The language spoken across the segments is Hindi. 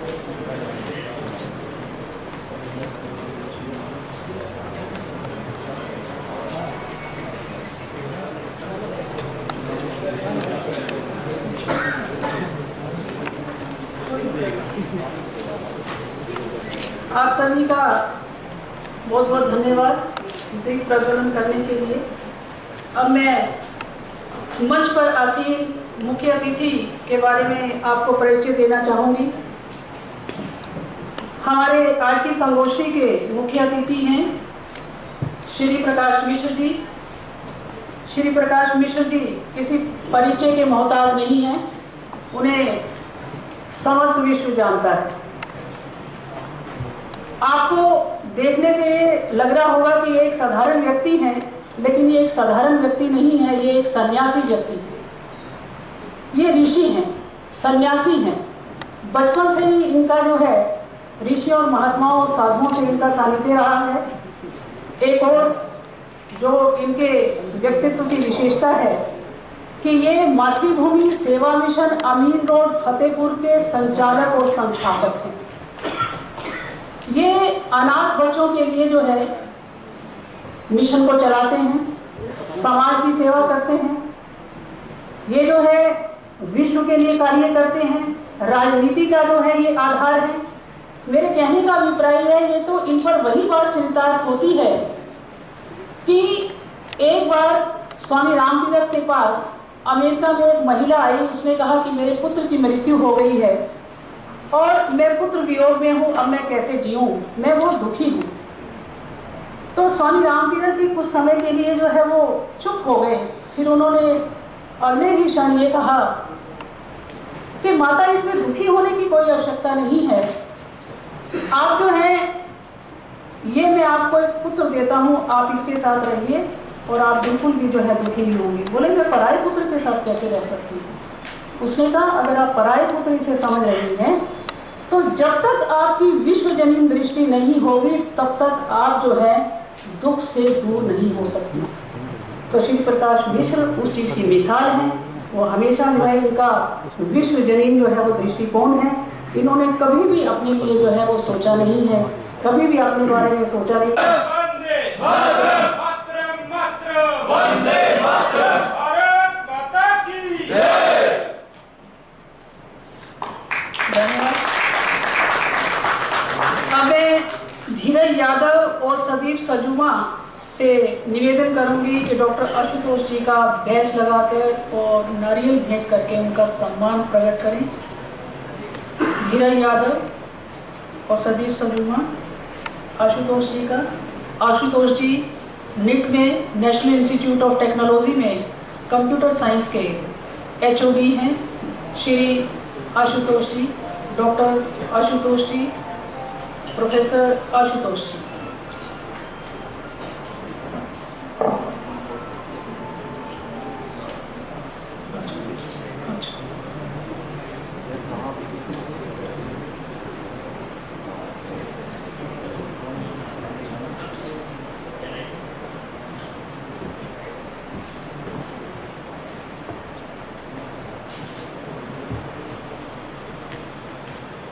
आप सभी का बहुत बहुत धन्यवाद दीप प्रज्वलन करने के लिए। अब मैं मंच पर आसीन मुख्य अतिथि के बारे में आपको परिचय देना चाहूँगी। हमारे आज की संगोष्ठी के मुख्य अतिथि हैं श्री प्रकाश मिश्र जी। श्री प्रकाश मिश्र जी किसी परिचय के मोहताज नहीं हैं, उन्हें समस्त विश्व जानता है। आपको देखने से ये लग रहा होगा कि ये एक साधारण व्यक्ति हैं, लेकिन ये एक साधारण व्यक्ति नहीं है, ये एक सन्यासी व्यक्ति है। ये ऋषि हैं, सन्यासी हैं। बचपन से ही इनका जो है ऋषियों और महात्माओं और साधुओं से इनका सानिध्य रहा है। एक और जो इनके व्यक्तित्व की विशेषता है कि ये मातृभूमि सेवा मिशन अमीन रोड फतेहपुर के संचालक और संस्थापक हैं। ये अनाथ बच्चों के लिए जो है मिशन को चलाते हैं, समाज की सेवा करते हैं। ये जो है विश्व के लिए कार्य करते हैं। राजनीति का जो है ये आधार है। मेरे कहने का अभिप्राय है, ये तो इन पर वही बात चरितार्थ होती है कि एक बार स्वामी रामतीर्थ के पास अमेरिका में एक महिला आई। उसने कहा कि मेरे पुत्र की मृत्यु हो गई है और मैं पुत्र वियोग में हूँ, अब मैं कैसे जीऊँ, मैं बहुत दुखी हूँ। तो स्वामी रामतीर्थ जी कुछ समय के लिए जो है वो चुप हो गए। फिर उन्होंने अगले ही क्षण ये कहा कि माता, इसमें दुखी होने की कोई आवश्यकता नहीं है। आप जो है ये मैं आपको एक पुत्र देता हूँ, आप इसके साथ रहिए और आप बिल्कुल भी जो है दुखी नहीं होंगे। बोले मैं पराये पुत्र के साथ कैसे रह सकती हूँ। उसने कहा अगर आप पराये पुत्र इसे समझ रही हैं तो जब तक आपकी विश्वजनीन दृष्टि नहीं होगी तब तक आप जो है दुख से दूर नहीं हो सकती। तो श्री प्रकाश मिश्र उस चीज की मिसाल है। वो हमेशा जो है इनका विश्वजनीन जो है वो दृष्टिकोण है। इन्होंने कभी भी अपने लिए जो है वो सोचा नहीं है, कभी भी अपने बारे में सोचा नहीं। अब मैं धीरज यादव और सदीप सजूमा से निवेदन करूंगी कि डॉक्टर आशुतोष जी का बैच लगाकर और नारियल भेंट करके उनका सम्मान प्रकट करें। धीरज यादव और सदीप सजूमा आशुतोष जी का। आशुतोष जी निट में नेशनल इंस्टीट्यूट ऑफ टेक्नोलॉजी में कंप्यूटर साइंस के HOD हैं। श्री आशुतोष जी, डॉक्टर आशुतोष जी, प्रोफेसर आशुतोष जी।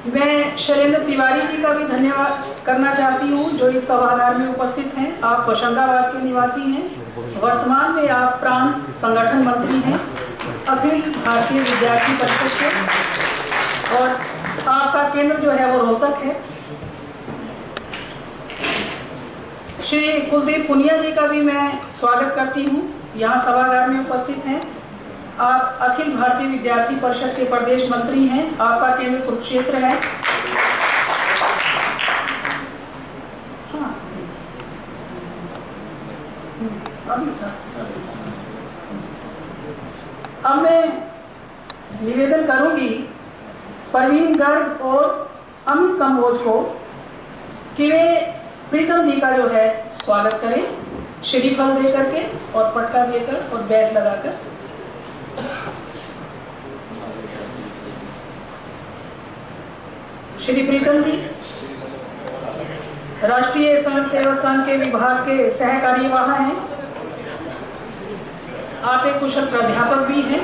मैं शैलेंद्र तिवारी जी का भी धन्यवाद करना चाहती हूँ जो इस सभागार में उपस्थित हैं। आप होशंगाबाद के निवासी हैं। वर्तमान में आप प्रांत संगठन मंत्री हैं अखिल भारतीय विद्यार्थी परिषद से और आपका केंद्र जो है वो रोहतक है। श्री कुलदीप पुनिया जी का भी मैं स्वागत करती हूँ, यहाँ सभागार में उपस्थित हैं। आप अखिल भारतीय विद्यार्थी परिषद के प्रदेश मंत्री हैं। आपका केंद्र कुरुक्षेत्र है। अब मैं निवेदन करूंगी परवीन गर्ग और अमित कंबोज को कि वे प्रीतम जी का जो है स्वागत करें, श्रीफल दे करके और पटका देकर और बैच लगाकर। श्री प्रीतम जी राष्ट्रीय स्वयं सेवक संघ के विभाग के सह कार्यवाह हैं। आप एक कुशल प्राध्यापक भी हैं।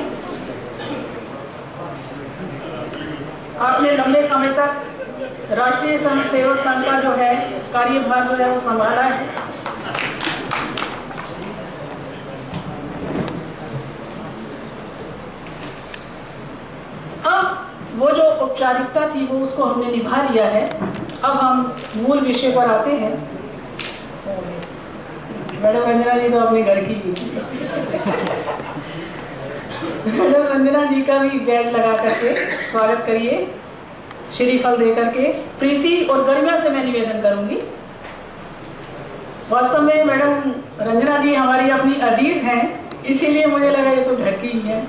आपने लंबे समय तक राष्ट्रीय स्वयं सेवक संघ का जो है कार्यभार जो है वो संभाला है। अब वो जो औपचारिकता थी वो उसको हमने निभा लिया है। अब हम मूल विषय पर आते हैं। मैडम रंजना जी तो अपने घर की मैडम रंजना जी का भी बैज लगा करके स्वागत करिए, श्रीफल दे करके। प्रीति और गरिमा से मैं निवेदन करूंगी। वास्तव में मैडम रंजना जी हमारी अपनी अजीज हैं, इसीलिए मुझे लगा ये तो घर की ही है।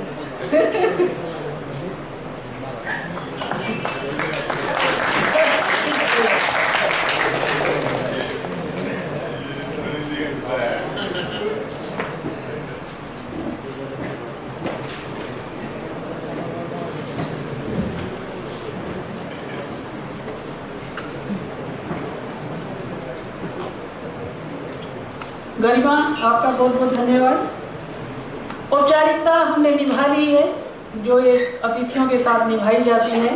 गरिमा, आपका बहुत बहुत धन्यवाद। औपचारिकता हमने निभा ली है जो ये अतिथियों के साथ निभाई जाती है।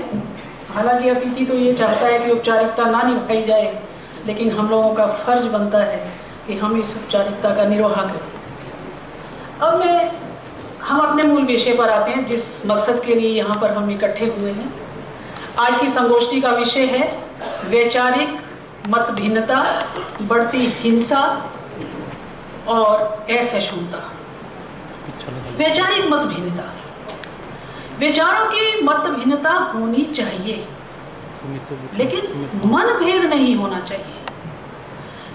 हालांकि अतिथि तो ये चाहता है कि औपचारिकता ना निभाई जाए, लेकिन हम लोगों का फर्ज बनता है कि हम इस औपचारिकता का निर्वाह करें। अब हम अपने मूल विषय पर आते हैं, जिस मकसद के लिए यहाँ पर हम इकट्ठे हुए हैं। आज की संगोष्ठी का विषय है वैचारिक मत भिन्नता, बढ़ती हिंसा और असहिष्णुता। वैचारिक मत भिन्नता, विचारों की मत भिन्नता होनी चाहिए, लेकिन मनभेद नहीं होना चाहिए।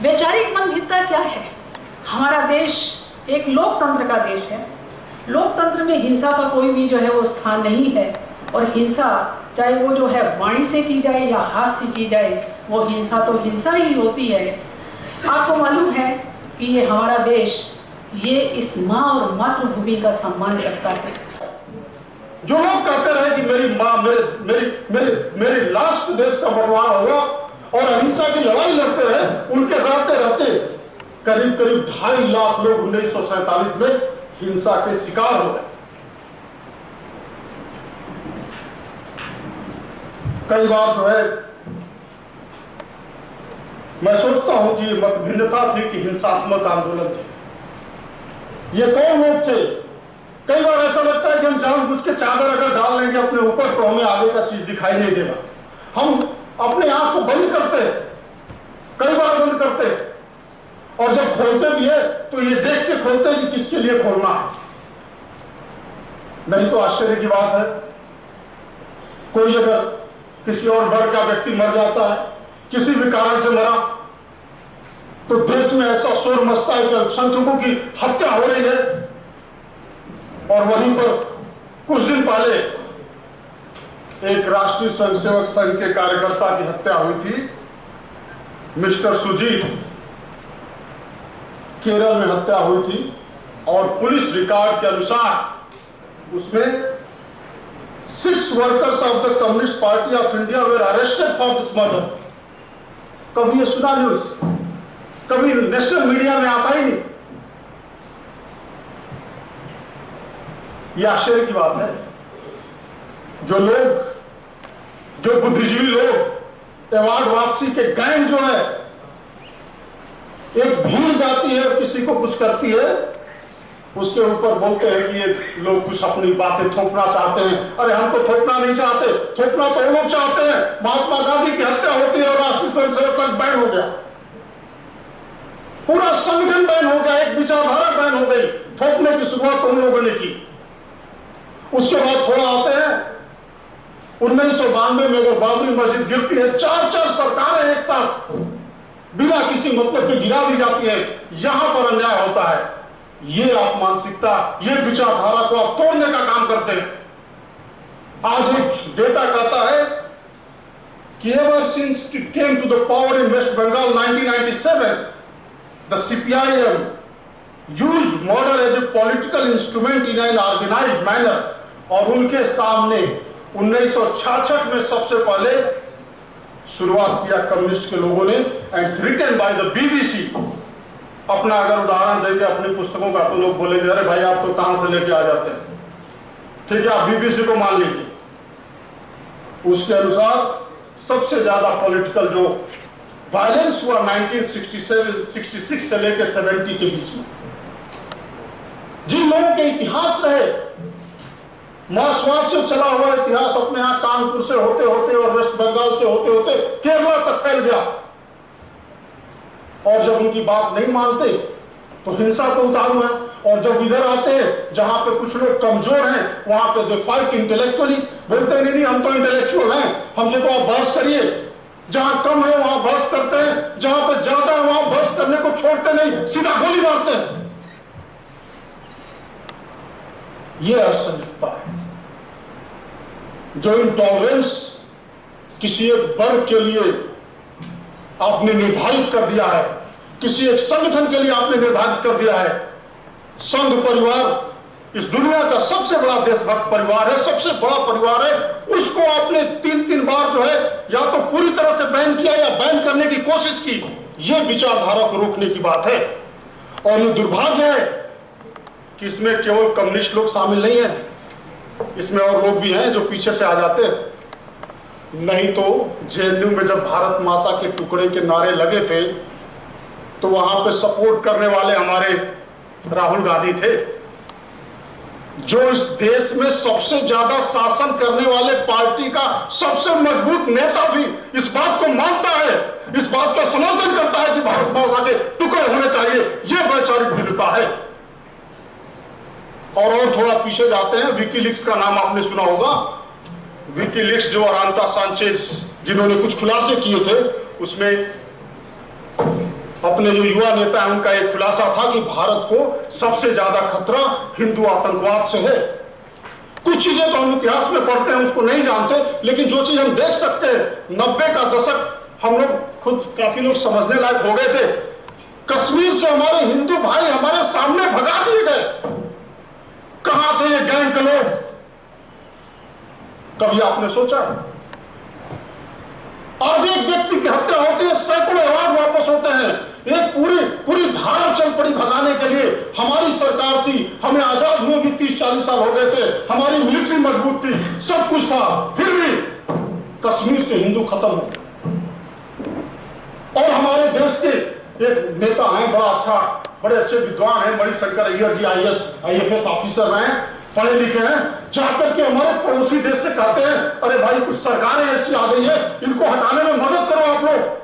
वैचारिक मत भिन्नता क्या है? हमारा देश एक लोकतंत्र का देश है। लोकतंत्र में हिंसा का कोई भी जो है वो स्थान नहीं है, और हिंसा चाहे वो जो है वाणी से की जाए या हाथ से की जाए, वो हिंसा तो हिंसा ही होती है। आपको मालूम है कि ये हमारा देश ये इस माँ और मातृभूमि का सम्मान करता है। जो लोग कहते रहे कि मेरी माँ मेरी लाश पे देश का बंटवारा होगा और अहिंसा की लड़ाई लड़ते रहे, उनके रहते रहते करीब 2.5 लाख लोग 1947 में हिंसा के शिकार हो गए। कई बार जो है मैं सोचता हूं कि मत भिन्नता थी कि हिंसात्मक आंदोलन थे। ये कौन लोग थे? कई बार ऐसा लगता है कि हम जानबूझ के चादर अगर डाल लेंगे अपने ऊपर तो हमें आगे का चीज दिखाई नहीं देगा। हम अपने आंख को बंद करते हैं, कई बार बंद करते हैं, और जब खोलते भी है तो ये देख के खोलते हैं कि किसके लिए खोलना है। नहीं तो आश्चर्य की बात है, कोई अगर किसी और वर्ग का व्यक्ति मर जाता है, किसी भी कारण से मरा, तो देश में ऐसा शोर मचता है कि अल्पसंख्यकों की हत्या हो रही है। और वहीं पर कुछ दिन पहले एक राष्ट्रीय स्वयंसेवक संघ के कार्यकर्ता की हत्या हुई थी, मिस्टर सुजीत, केरल में हत्या हुई थी। और पुलिस रिकॉर्ड के अनुसार उसमें 6 workers of the communist party of India were arrested for this murder. कभी ये सुना न्यूज, कभी नेशनल मीडिया में आता ही नहीं। ये आश्चर्य की बात है। जो बुद्धिजीवी लोग, अवार्ड वापसी के गैंग जो है, एक भीड़ जाती है और किसी को कुछ करती है, उसके ऊपर बोलते हैं कि ये लोग कुछ अपनी बातें थोपना चाहते हैं। अरे हम तो थोपना नहीं चाहते, थोपना तो लोग चाहते हैं। महात्मा गांधी की हत्या होती है और राष्ट्रीय स्वयंसेवक संघ बैन हो गया, पूरा संगठन बैन हो गया, एक विचारधारा बैन हो गई। थोपने की शुरुआत उन लोगों ने की। उसके बाद थोड़ा आते हैं 1992 में अगर बाबरी मस्जिद गिरती है, 4 सरकारें एक साथ बिना किसी मतलब के गिरा दी जाती है। यहां पर अन्याय होता है। ये आप मानसिकता, ये विचारधारा को आप तोड़ने का काम करते हैं। आज एक डेटा कहता है कि ever since it came to the power in West Bengal 1997, the CPIM used murder as a political instrument in an organized manner। और उनके सामने 1966 में सबसे पहले शुरुआत किया कम्युनिस्ट के लोगों ने, and written by the BBC। अपना अगर उदाहरण देंगे अपनी पुस्तकों का तो लोग बोलेंगे अरे भाई आप तो कहां से लेके आ जाते हैं। ठीक है, आप BBC को मान लीजिए। उसके अनुसार सबसे ज्यादा पॉलिटिकल जो वायलेंस हुआ 1966 से लेकर 70 के बीच में, जिन लोगों के इतिहास रहे, मार्क्सवाद से चला हुआ इतिहास अपने यहां कानपुर से होते होते और वेस्ट बंगाल से होते होते केरला तक फैल गया, और जब उनकी बात नहीं मानते तो हिंसा को उतारू है, और जब इधर आते हैं जहां पे कुछ लोग कमजोर हैं वहां पे दे फाइट इंटेलेक्चुअली, बोलते नहीं हम तो इंटेलेक्चुअल हैं, हमसे तो आप बहस करिए, जहां कम है वहां बहस करते हैं, जहां पे ज्यादा है वहां बहस करने को छोड़ते नहीं, सीधा गोली मारते हैं। यह असंजुता है जो इंटॉलरेंस किसी एक वर्ग के लिए आपने निर्धारित कर दिया है, किसी एक संगठन के लिए आपने निर्धारित कर दिया है। संघ परिवार इस दुनिया का सबसे बड़ा देशभक्त परिवार है, सबसे बड़ा परिवार है, उसको आपने 3 बार जो है या तो पूरी तरह से बैन किया या बैन करने की कोशिश की। यह विचारधारा को रोकने की बात है, और ये दुर्भाग्य है कि इसमें केवल कम्युनिस्ट लोग शामिल नहीं है, इसमें और लोग भी हैं जो पीछे से आ जाते हैं। नहीं तो जेएनयू में जब भारत माता के टुकड़े के नारे लगे थे तो वहां पे सपोर्ट करने वाले हमारे राहुल गांधी थे, जो इस देश में सबसे ज्यादा शासन करने वाले पार्टी का सबसे मजबूत नेता भी इस बात को मानता है, इस बात का समर्थन करता है कि भारत माता के टुकड़े होने चाहिए। यह वैचारिक भिन्नता है। और थोड़ा पीछे जाते हैं, विकीलीक्स का नाम आपने सुना होगा। विकीलीक्स जो अरांता सांचेज जिन्होंने कुछ खुलासे किए थे, उसमें अपने जो युवा नेता है उनका एक खुलासा था कि भारत को सबसे ज्यादा खतरा हिंदू आतंकवाद से है। कुछ चीजें तो हम इतिहास में पढ़ते हैं उसको नहीं जानते, लेकिन जो चीज हम देख सकते हैं 90 का दशक हम लोग खुद काफी लोग समझने लायक हो गए थे। कश्मीर से हमारे हिंदू भाई हमारे सामने भगा दिए गए। कहां थे ये गैंग के लोग? कभी आपने सोचा? आज एक व्यक्ति की हत्या होती है, सैकड़ों अवार्ड वापस होते हैं। एक पूरी धारा चल पड़ी भगाने के लिए। हमारी सरकार थी, हमें आजाद हुए भी 30-40 साल हो गए थे, हमारी मिलिट्री मजबूत थी, सब कुछ था, फिर भी कश्मीर से हिंदू खत्म हो गए। और हमारे देश के एक नेता हैं, बड़े अच्छे विद्वान हैं, मणिशंकर अय्यर जी, IAS ऑफिसर हैं, पढ़े लिखे हैं, जाकर के हमारे पड़ोसी देश से कहते हैं अरे भाई कुछ सरकारें ऐसी आ गई है, इनको हटाने में मदद करो आप लोग,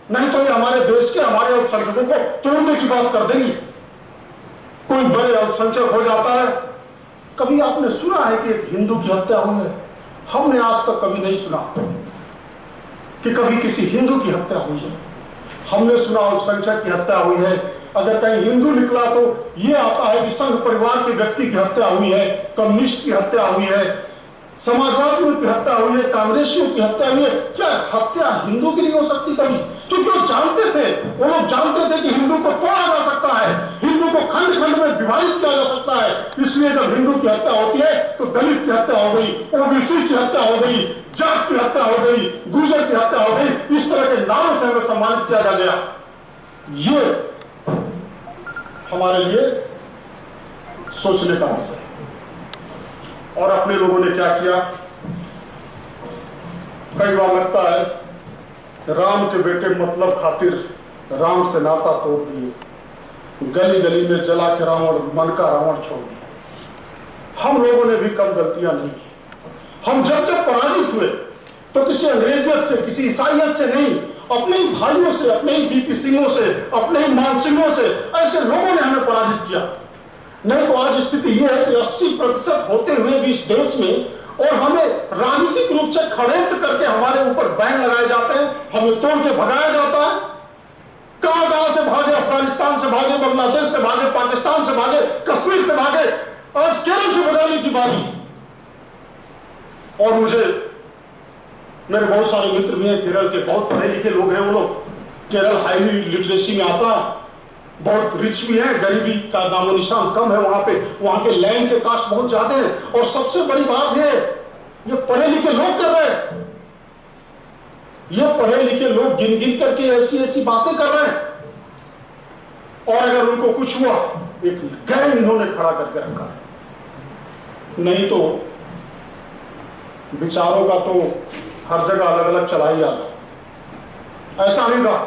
नहीं तो ये हमारे देश के हमारे अल्पसंख्यकों को तोड़ने की बात कर देंगी। कोई बड़े अल्पसंख्यक हो जाता है। कभी आपने सुना है कि एक हिंदू की हत्या हुई है? हमने आज तक कभी नहीं सुना कि कभी किसी हिंदू की हत्या हुई है। हमने सुना अल्पसंख्यक की हत्या हुई है। अगर कहीं हिंदू निकला तो ये आता है कि संघ परिवार के व्यक्ति की हत्या हुई है, कम्युनिस्ट की हत्या हुई है, समाजवादियों की हत्या हुई है, कांग्रेसियों की हत्या हुई है। क्या हत्या हिंदू की नहीं हो सकती कभी? क्योंकि वो जानते थे, वो लोग जानते थे कि हिंदू को तोड़ा जा सकता है, हिंदू को खंड खंड में विभाजित किया जा सकता है। इसलिए जब हिंदू की हत्या होती है तो दलित की हत्या हो गई, ओबीसी की हत्या हो गई, जाट की हत्या हो गई, गुर्जर की हत्या हो गई, इस तरह के नामों से हमें सम्मानित किया जा गया। ये हमारे लिए सोचने का विषय। और अपने लोगों ने क्या किया? कई बार लगता है राम के बेटे मतलब खातिर राम से नाता तोड़ दिए, गली गली में जला के रावण, मन का रावण छोड़ दिया। हम लोगों ने भी कम गलतियां नहीं की। हम जब पराजित हुए तो किसी अंग्रेजियत से, किसी ईसाइयत से नहीं, अपने ही भाइयों से, अपने ही बीपी सिंहों से, अपने ही मान सिंहों से, ऐसे लोगों ने हमें पराजित किया। नहीं तो आज स्थिति यह है कि 80% होते हुए भी इस देश में, और हमें राजनीतिक रूप से खड़ेंत करके हमारे ऊपर बैन लगाए जाते हैं, हमें तोड़ के भगाया जाता है। कहां से भागे? अफगानिस्तान से भागे, बांग्लादेश से भागे, पाकिस्तान से भागे, कश्मीर से भागे, आज केरल से भगाने की बारी। और मेरे बहुत सारे मित्र भी हैं केरल के, बहुत पढ़े लिखे लोग हैं। वो लोग केरल हाईली लिटरेसी में आता है, बहुत रिच भी है, गरीबी का नामो निशान कम है वहां पे। वहां के लैंड के कास्ट बहुत ज्यादा है, और सबसे बड़ी बात है ये पढ़े लिखे लोग कर रहे हैं। ये पढ़े लिखे लोग गिन गिन करके ऐसी ऐसी बातें कर रहे हैं, और अगर उनको कुछ हुआ एक गैंग इन्होंने खड़ा करके रखा है। नहीं तो विचारों का तो हर जगह अलग अलग चलाई जाता, ऐसा नहीं था।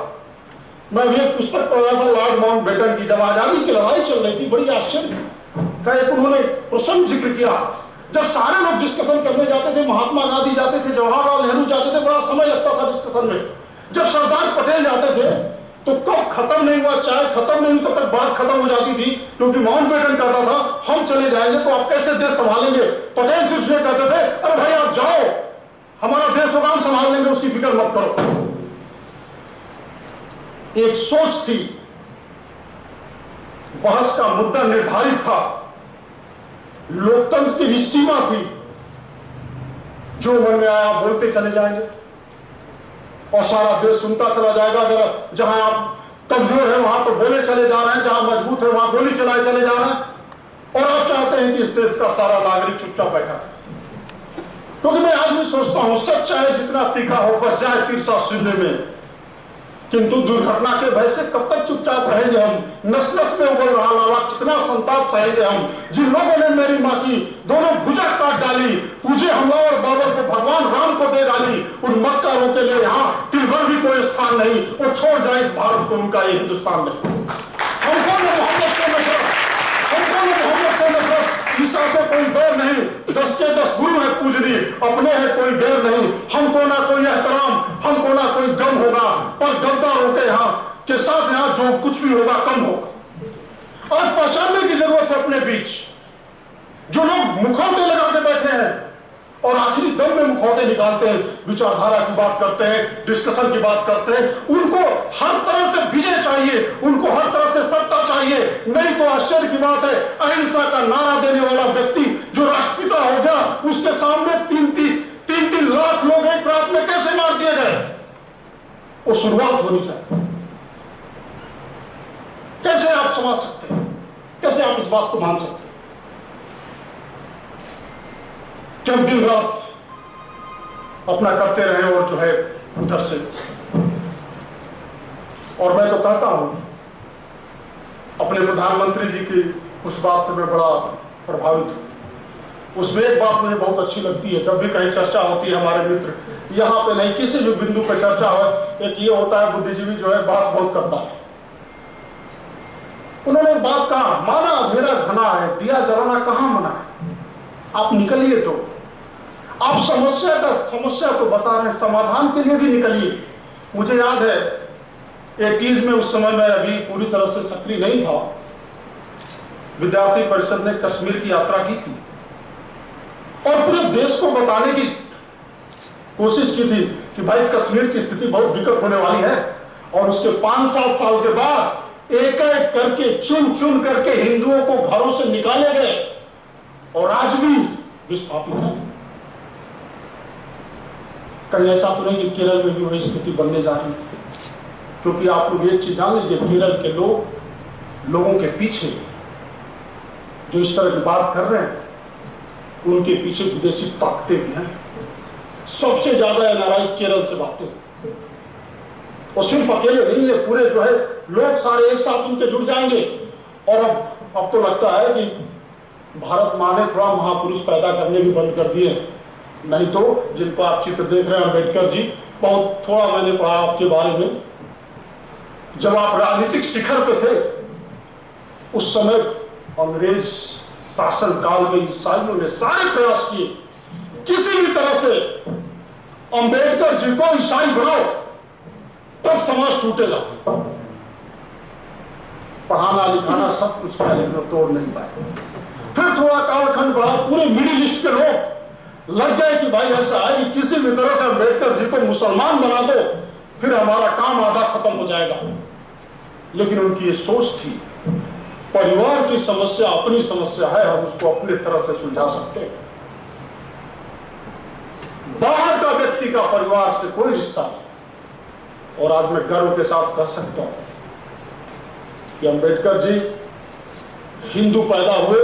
मैं भी एक पुस्तक पढ़ रहा था लॉर्ड माउंटबेटन की, जब आजादी की लड़ाई चल रही थी, बड़ी आश्चर्य का एक उन्होंने प्रसंग जिक्र किया। जब सारे लोग डिस्कशन करने जाते थे, महात्मा गांधी जाते थे, जवाहरलाल नेहरू जाते थे, बड़ा समय लगता था डिस्कशन में। जब सरदार पटेल जाते थे तो कब खत्म नहीं हुआ, चाय खत्म नहीं हुई तब तक बात खत्म हो जाती थी, क्योंकि माउंटबेटन कहता था हम चले जाएंगे तो आप कैसे देश संभालेंगे। पटेल सिर्फ ये कहते थे अरे भाई आप जाओ, हमारा देश होगा, हम संभाल लेंगे, उसकी फिक्र मत करो। एक सोच थी, बहस का मुद्दा निर्धारित था, लोकतंत्र की भी सीमा थी, जो मन में आया बोलते चले जाएंगे और सारा देश सुनता चला जाएगा। अगर जहां आप कमजोर है वहां तो बोले चले जा रहे हैं, जहां मजबूत है वहां गोली चलाए चले जा रहे हैं, और आप चाहते हैं कि इस देश का सारा नागरिक चुपचाप बैठा है। क्योंकि मैं आज भी सोचता हूं सच चाहे जितना तीखा हो बस जाए तिरसा सुनने में, किंतु दुर्घटना के भय से कब तक चुपचाप रहेंगे हम। नस नस में उबल रहा लावा कितना संताप सहेंगे हम। जिन लोगों ने मेरी माँ की दोनों भुजा काट डाली, पूजे हमलावर बाबर को भगवान राम को दे डाली, उन मक्कारों के लिए यहाँ तिलभर भी कोई स्थान नहीं, वो छोड़ जाए इस भारत को, उनका ये हिंदुस्तान में। हमको मोहम्मद से नफरत, हमको मोहम्मद से नफरत, ईसा से कोई बैर नहीं, 10 के 10 गुरु है पूजनीय, अपने है कोई गैर नहीं। हमको ना कोई एहतराम, हमको ना कोई गम होगा, पर गद्दारों के यहाँ के साथ यहाँ जो कुछ भी होगा कम होगा। आज पहचानने की जरूरत है अपने बीच जो लोग मुखौटे लगा के बैठे हैं और आखिरी दम में मुखौटे निकालते हैं, विचारधारा की बात करते हैं, डिस्कशन की बात करते हैं, उनको हर तरह से विजय चाहिए, उनको हर तरह से सत्ता चाहिए। नहीं तो आश्चर्य की बात है, अहिंसा का नारा देने वाला व्यक्ति जो राष्ट्रपिता हो गया, उसके सामने 3 लाख लोग एक रात में कैसे मार दिए गए। वो शुरुआत होनी चाहिए। कैसे आप समझ सकते हैं, कैसे आप इस बात को मान सकते हैं कि हम दिन रात अपना करते रहे और जो है उधर से। और मैं तो कहता हूं अपने प्रधानमंत्री जी की उस बात से मैं बड़ा प्रभावित हूं। उसमें एक बात मुझे बहुत अच्छी लगती है, जब भी कहीं चर्चा होती है हमारे मित्र, यहाँ पे नहीं किसी भी बिंदु पर चर्चा हो, एक ये होता है बुद्धिजीवी जो है बहस बहुत करता है। उन्होंने बात कहा, माना अंधेरा घना है, दिया जलाना कहां मना है, आप निकलिए तो, आप समस्या तो बता रहे हैं, समाधान के लिए भी निकलिए। मुझे याद है 80s में, उस समय मैं अभी पूरी तरह से सक्रिय नहीं था, विद्यार्थी परिषद ने कश्मीर की यात्रा की थी और पूरे देश को बताने की कोशिश की थी कि भाई कश्मीर की स्थिति बहुत विकट होने वाली है। और उसके 5-7 साल के बाद एक एक करके चुन चुन करके हिंदुओं को घरों से निकाले गए और आज भी विस्थापित है। कहीं ऐसा तो नहीं कि केरल में भी वही स्थिति बनने जा रही है, क्योंकि आप लोग एक चीज जान लीजिए, केरल के लोगों के पीछे जो इस तरह की बात कर रहे हैं, उनके पीछे विदेशी ताकतें भी हैं। सबसे ज्यादा एनआरआई केरल से बातें, और सिर्फ अकेले नहीं है, पूरे जो है लोग सारे एक साथ उनके जुड़ जाएंगे। और अब तो लगता है कि भारत माँ ने थोड़ा महापुरुष पैदा करने भी बंद कर दिए, नहीं तो जिनको आप चित्र देख रहे हैं अम्बेडकर जी, बहुत थोड़ा मैंने पढ़ा आपके बारे में। जब आप राजनीतिक शिखर पे थे उस समय अंग्रेज शासन काल में ईसाइयों ने सारे प्रयास किए किसी भी तरह से अंबेडकर जी को ईसाई बनाओ, तब समाज टूटेगा। पढ़ाना लिखाना सब कुछ किया लेकिन तोड़ नहीं पाए। फिर थोड़ा कालखंड बढ़ा, पूरे मिडिल ईस्ट के लोग लग गए कि भाई ऐसा है कि किसी भी तरह से अंबेडकर जी को मुसलमान बना दो, फिर हमारा काम आधा खत्म हो जाएगा। लेकिन उनकी ये सोच थी, परिवार की समस्या अपनी समस्या है, हम उसको अपने तरह से सुलझा सकते हैं। बाहर का व्यक्ति का परिवार से कोई रिश्ता नहीं। और आज मैं गर्व के साथ कह सकता हूं कि अंबेडकर जी हिंदू पैदा हुए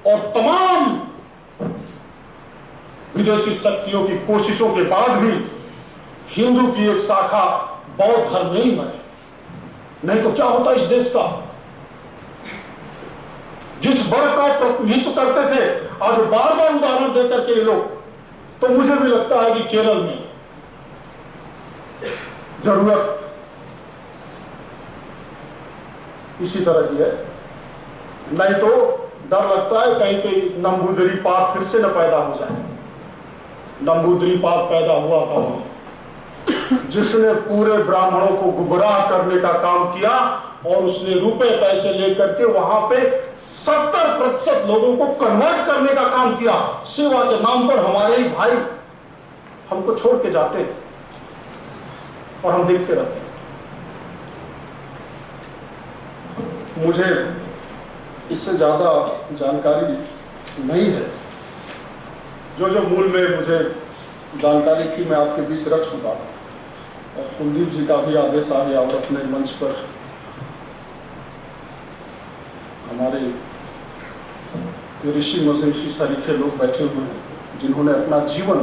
और तमाम विदेशी शक्तियों की कोशिशों के बाद भी हिंदू की एक शाखा बौद्ध धर्म नहीं बने। नहीं तो क्या होता इस देश का, जिस वर्ग का प्रतिनिधित्व करते थे, आज बार बार उदाहरण देकर के ये लोग तो मुझे भी लगता है कि केरल में जरूरत इसी तरह की है। नहीं तो डर लगता है कहीं पे नंबूदरीपात फिर से न पैदा हो जाए। नंबूदरीपात पैदा हुआ था वहां, जिसने पूरे ब्राह्मणों को गुमराह करने का काम किया और उसने रुपए पैसे लेकर के वहां पे 70% लोगों को कन्वर्ट करने का काम किया। सेवा के नाम पर हमारे ही भाई हमको छोड़ के जाते और हम देखते रहते। मुझे इससे ज्यादा जानकारी नहीं है। जो मूल में मुझे जानकारी थी मैं आपके बीच रख चुका और कुलदीप जी का भी आदेश आ गया और अपने मंच पर हमारे ऋषि महर्षि सरीखे लोग बैठे हुए हैं जिन्होंने अपना जीवन,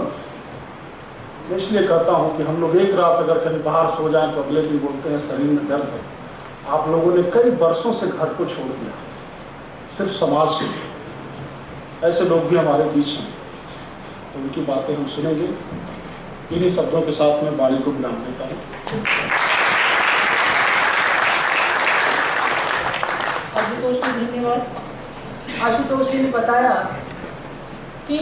मैं इसलिए कहता हूं कि हम लोग एक रात अगर कहीं बाहर सो जाएं तो अगले दिन बोलते हैं शरीर में दर्द है। आप लोगों ने कई वर्षों से घर को छोड़ दिया सिर्फ समाज के लिए। ऐसे लोग भी हमारे बीच हैं, तो उनकी बातें हम सुनेंगे। इन्हीं शब्दों के साथ मैं वाणी को विराम देता हूँ। आशुतोष जी धन्यवाद। आशुतोष जी ने बताया कि